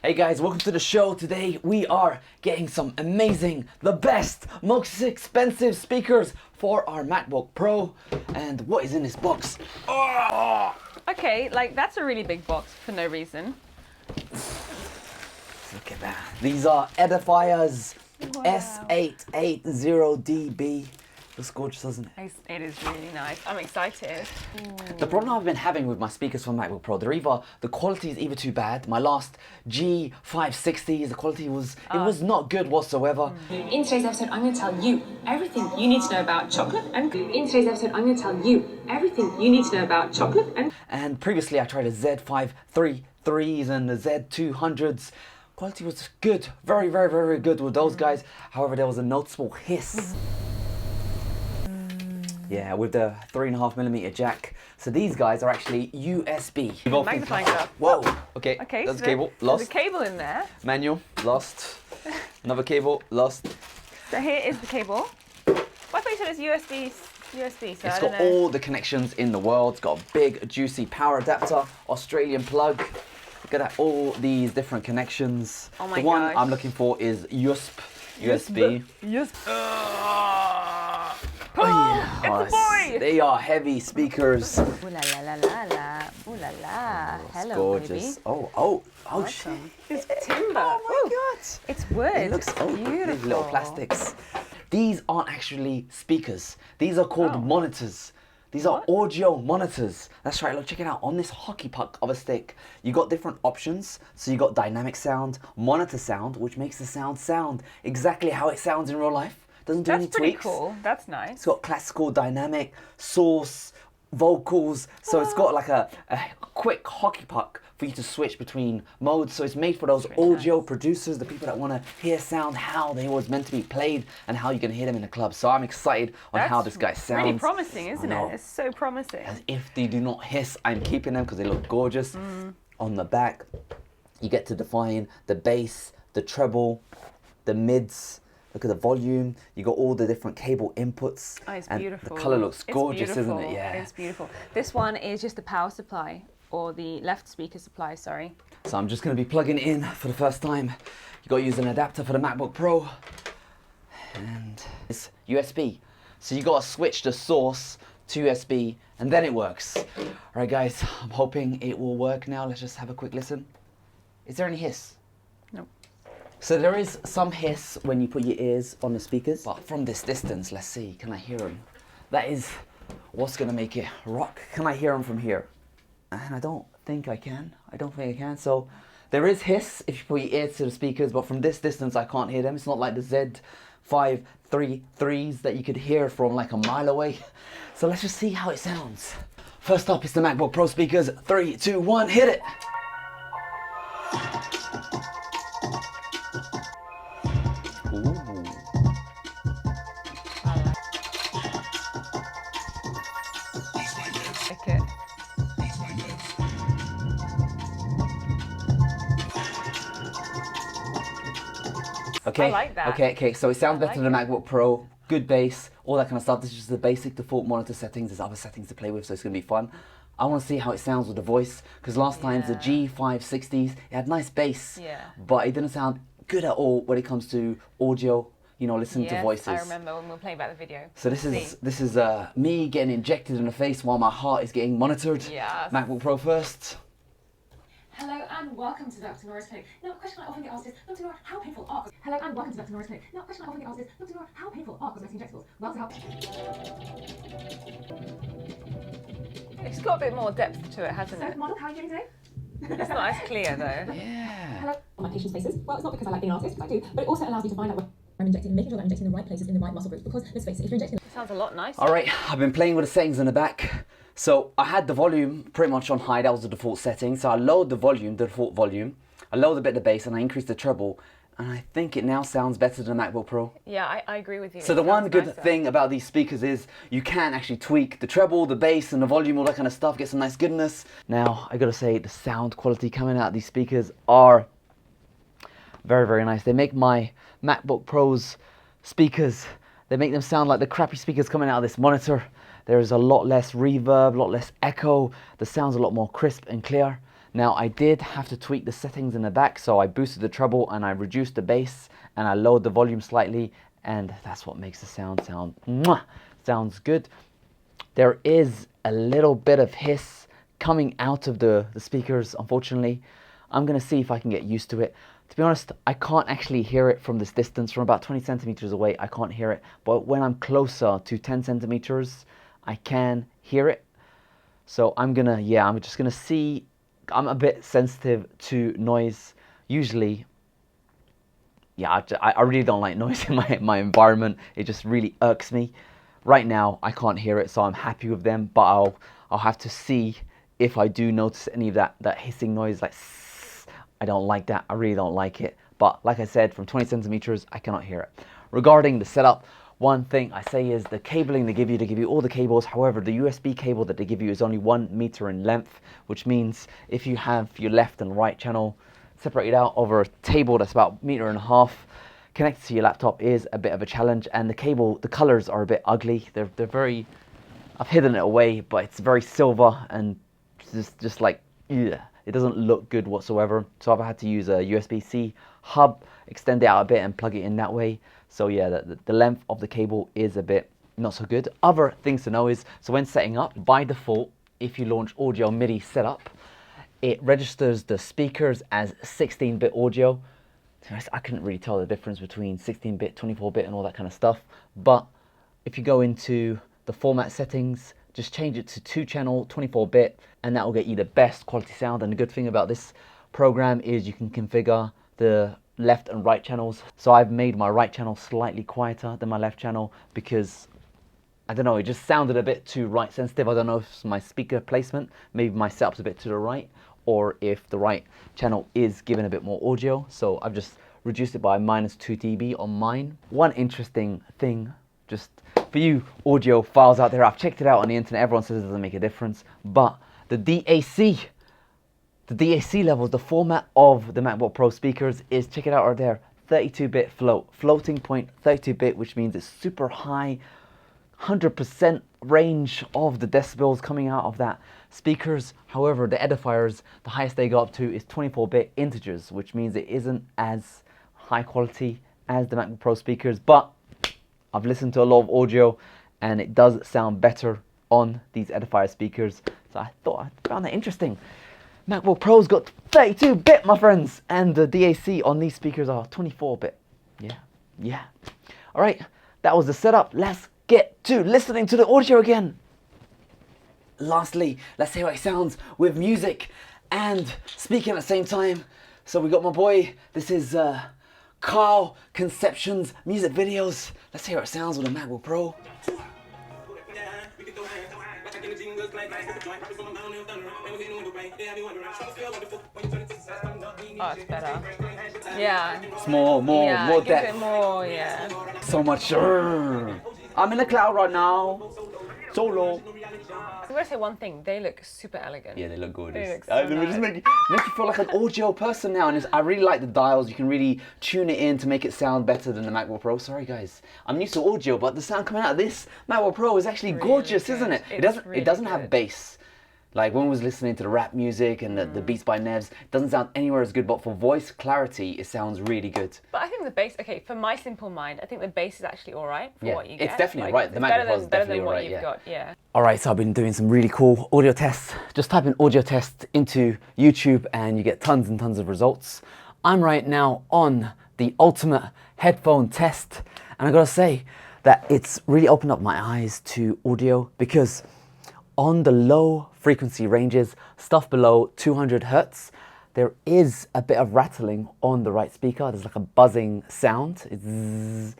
Hey guys, welcome to the show. Today we are getting some amazing, the best, most expensive speakers for our MacBook Pro. And what is in this box? Oh! Okay, like that's a really big box for no reason. Look at that. These are Edifier's S880DB. Looks gorgeous, doesn't it? It is really nice. I'm excited. The problem I've been having with my speakers for MacBook Pro, the quality is either too bad. My last G560s, the quality was not good whatsoever. In today's episode, I'm going to tell you everything you need to know about chocolate. And in today's episode, I'm going to tell you everything you need to know about chocolate. And previously, I tried a Z533s and the Z200s. Quality was good, very, very, very good with those guys. However, there was a noticeable hiss. Yeah, with the 3.5mm jack. So these guys are actually USB. Magnifying glass. Whoa. Okay. Okay. There's So a cable. Lost. There's a cable in there. Manual. Lost. Another cable. Lost. So here is the cable. Well, I thought you said it's USB. So It's I don't got know. all the connections in the world. It's got a big, juicy power adapter, Australian plug. Look at that, all these different connections. Oh my The one gosh. I'm looking for is USB. Oh, Oh, it's a boy! They are heavy speakers. Ooh la la la la la. Ooh la la. It's Hello, gorgeous. baby. Oh, shit. Welcome. It's timber. Oh my Ooh. god. It's wood. It looks beautiful. These little plastics. These aren't actually speakers. These are called monitors. These are audio monitors. That's right, look, check it out. On this hockey puck of a stick, you got different options. So you got dynamic sound, monitor sound, which makes the sound exactly how it sounds in real life. Doesn't do any That's pretty tweaks. cool. That's nice. It's got classical, dynamic, source, vocals. So it's got like a quick hockey puck for you to switch between modes. So it's made for those audio producers, the people that want to hear sound, how they was meant to be played, and how you can hear them in the club. So I'm excited on how this guy sounds. Really promising, isn't I know. it? It's so promising. As if they do not hiss, I'm keeping them because they look gorgeous. On the back, you get to define the bass, the treble, the mids. Look at the volume. You got all the different cable inputs. Oh, it's and beautiful. The color looks gorgeous, it's beautiful. isn't it? Yeah. It's beautiful. This one is just the power supply, or the left speaker supply, sorry. So I'm just going to be plugging it in for the first time. You got to use an adapter for the MacBook Pro. And it's USB. So you got to switch the source to USB and then it works. All right, guys, I'm hoping it will work now. Let's just have a quick listen. Is there any hiss? Nope. So there is some hiss when you put your ears on the speakers, but from this distance, let's see, can I hear them? That is what's gonna make it rock. Can I hear them from here? And I don't think I can. So there is hiss if you put your ears to the speakers, but from this distance, I can't hear them. It's not like the Z533s that you could hear from like a mile away. So let's just see how it sounds. First up is the MacBook Pro speakers. 3, 2, 1, hit it. Ooh. Like it. Okay. I like that. Okay. So it sounds better like than the MacBook Pro. Good bass, all that kind of stuff. This is just the basic default monitor settings. There's other settings to play with, so it's gonna be fun. I want to see how it sounds with the voice, because last times the G560s, it had nice bass, but it didn't sound good at all when it comes to audio. You know, listening to voices. I remember when we were playing back the video. So this is me getting injected in the face while my heart is getting monitored. Yes. MacBook Pro first. Hello and welcome to Dr. Nora's Clinic. Now, a question I often get asked is, Dr. Nora, how painful are... Hello and welcome to Dr. Nora's Clinic. Now, a question I often get asked is, Dr. Nora, how painful are cosmetic injectables? Well, to help... It's got a bit more depth to it, hasn't So, it? model, how are you doing today? It's not as clear though. Yeah. Hello. On my patients' faces. Well, it's not because I like being an artist, I do, but it also allows me to find out where I'm injecting, making sure that I'm injecting in the right places in the right muscle groups, because, let's face it, if you're injecting... It sounds a lot nicer. All right, I've been playing with the settings in the back. So I had the volume pretty much on high. That was the default setting. So I lowered the volume, the default volume. I lowered a bit of the bass and I increased the treble. And I think it now sounds better than the MacBook Pro. Yeah, I agree with you. So It the one sounds good nicer. thing about these speakers is you can actually tweak the treble, the bass and the volume, all that kind of stuff, get some nice goodness. Now, I gotta say, the sound quality coming out of these speakers are very, very nice. They make my MacBook Pro's speakers, they make them sound like the crappy speakers coming out of this monitor. There is a lot less reverb, a lot less echo. The sound's a lot more crisp and clear. Now I did have to tweak the settings in the back, so I boosted the treble and I reduced the bass and I lowered the volume slightly, and that's what makes the sound sounds good. There is a little bit of hiss coming out of the speakers, unfortunately. I'm gonna see if I can get used to it. To be honest, I can't actually hear it from this distance. From about 20 centimeters away, I can't hear it. But when I'm closer to 10 centimeters, I can hear it. So I'm just gonna see. I'm a bit sensitive to noise. Usually, I really don't like noise in my environment. It just really irks me. Right now, I can't hear it, so I'm happy with them. But I'll have to see if I do notice any of that hissing noise, like I don't like that. I really don't like it. But like I said, from 20 centimeters, I cannot hear it. Regarding the setup, one thing I say is the cabling they give you all the cables. However, the USB cable that they give you is only 1 meter in length, which means if you have your left and right channel separated out over a table that's about 1.5 meters, connected to your laptop is a bit of a challenge. And the cable, the colors are a bit ugly. They're very, I've hidden it away, but it's very silver and just like, yeah, it doesn't look good whatsoever. So I've had to use a USB-C hub, extend it out a bit and plug it in that way. So yeah, the length of the cable is a bit not so good. Other things to know is, so when setting up, by default, if you launch Audio MIDI setup, it registers the speakers as 16-bit audio. I couldn't really tell the difference between 16-bit, 24-bit and all that kind of stuff. But if you go into the format settings, just change it to 2-channel 24-bit and that will get you the best quality sound. And the good thing about this program is you can configure the left and right channels. So I've made my right channel slightly quieter than my left channel because, I don't know, it just sounded a bit too right sensitive. I don't know if it's my speaker placement, maybe my setup's a bit to the right, or if the right channel is giving a bit more audio. So I've just reduced it by -2 dB on mine. One interesting thing, just for you audiophiles out there, I've checked it out on the internet, everyone says it doesn't make a difference, but the DAC levels, the format of the MacBook Pro speakers is, check it out right there, 32-bit floating point 32-bit, which means it's super high, 100% range of the decibels coming out of that speakers. However, the edifiers, the highest they go up to is 24-bit integers, which means it isn't as high quality as the MacBook Pro speakers, but I've listened to a lot of audio and it does sound better on these edifier speakers. So I found that interesting. MacBook Pro's got 32-bit, my friends, and the DAC on these speakers are 24-bit. Yeah. All right, that was the setup. Let's get to listening to the audio again. Lastly, let's hear how it sounds with music and speaking at the same time. So we got my boy, this is Carl Conception's music videos. Let's hear how it sounds with a MacBook Pro. Oh, it's better. Yeah. It's more depth. More, yeah. So much. I'm in the cloud right now. Solo. I'm gonna say one thing. They look super elegant. Yeah, they look gorgeous. They look so nice. Just make you feel like an audio person now, and I really like the dials. You can really tune it in to make it sound better than the MacBook Pro. Sorry guys, I'm used to audio, but the sound coming out of this MacBook Pro is actually really gorgeous, isn't it? It doesn't have bass. Like when I was listening to the rap music and the beats by Nevs, it doesn't sound anywhere as good, but for voice clarity, it sounds really good. But I think the bass, okay, for my simple mind, I think the bass is actually all right for what you get. It's definitely right. The MacBook Pro is definitely all right, yeah. All right, so I've been doing some really cool audio tests. Just type in audio test into YouTube and you get tons and tons of results. I'm right now on the ultimate headphone test, and I gotta say that it's really opened up my eyes to audio, because on the low frequency ranges, stuff below 200 hertz, there is a bit of rattling on the right speaker. There's like a buzzing sound. It's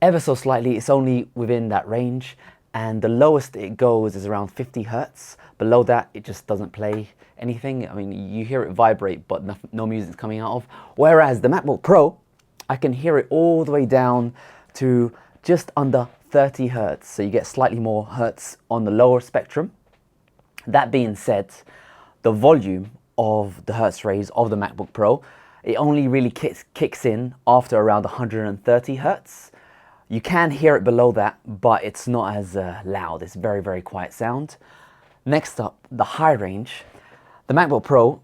ever so slightly, it's only within that range. And the lowest it goes is around 50 hertz. Below that, it just doesn't play anything. I mean, you hear it vibrate, but no music's coming out of. Whereas the MacBook Pro, I can hear it all the way down to just under 30 hertz. So you get slightly more hertz on the lower spectrum. That being said, the volume of the hertz raise of the MacBook Pro, it only really kicks in after around 130 hertz. You can hear it below that, but it's not as loud. It's very, very quiet sound. Next up, the high range. The MacBook Pro,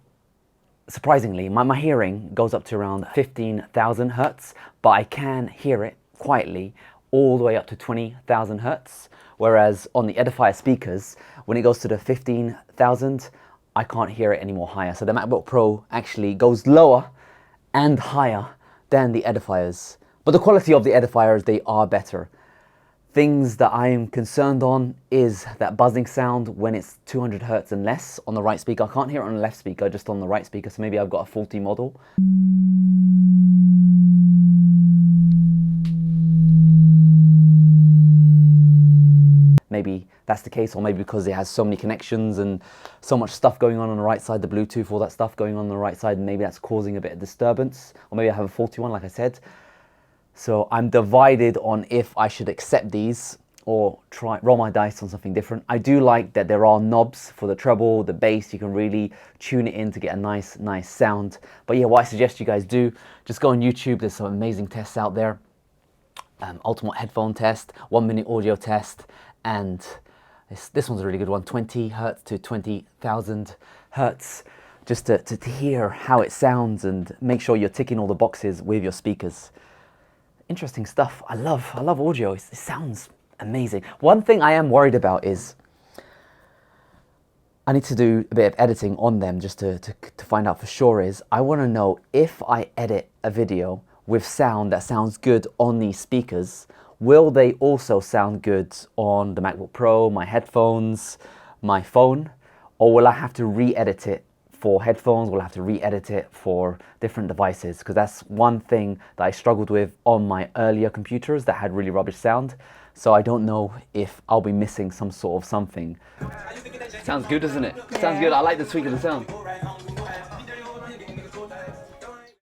surprisingly, my hearing goes up to around 15,000 hertz, but I can hear it quietly all the way up to 20,000 hertz. Whereas on the Edifier speakers, when it goes to the 15,000, I can't hear it any more higher. So the MacBook Pro actually goes lower and higher than the Edifiers. But the quality of the Edifiers, they are better. Things that I am concerned on is that buzzing sound when it's 200 hertz and less on the right speaker. I can't hear it on the left speaker, just on the right speaker, so maybe I've got a faulty model. Maybe that's the case, or maybe because it has so many connections and so much stuff going on the right side, the Bluetooth, all that stuff going on the right side, and maybe that's causing a bit of disturbance. Or maybe I have a faulty one, like I said. So I'm divided on if I should accept these or roll my dice on something different. I do like that there are knobs for the treble, the bass. You can really tune it in to get a nice sound. But yeah, what I suggest you guys do, just go on YouTube. There's some amazing tests out there. Ultimate headphone test, 1 minute audio test, and this one's a really good one, 20 hertz to 20,000 hertz, just to hear how it sounds and make sure you're ticking all the boxes with your speakers. Interesting stuff. I love audio. It sounds amazing. One thing I am worried about is I need to do a bit of editing on them just to find out for sure. Is I want to know if I edit a video with sound that sounds good on these speakers, will they also sound good on the MacBook Pro, my headphones, my phone, or will I have to re-edit it for headphones? Will I have to re-edit it for different devices? Because that's one thing that I struggled with on my earlier computers that had really rubbish sound. So I don't know if I'll be missing some sort of something. Sounds good, doesn't it? Sounds good. I like the tweak of the sound.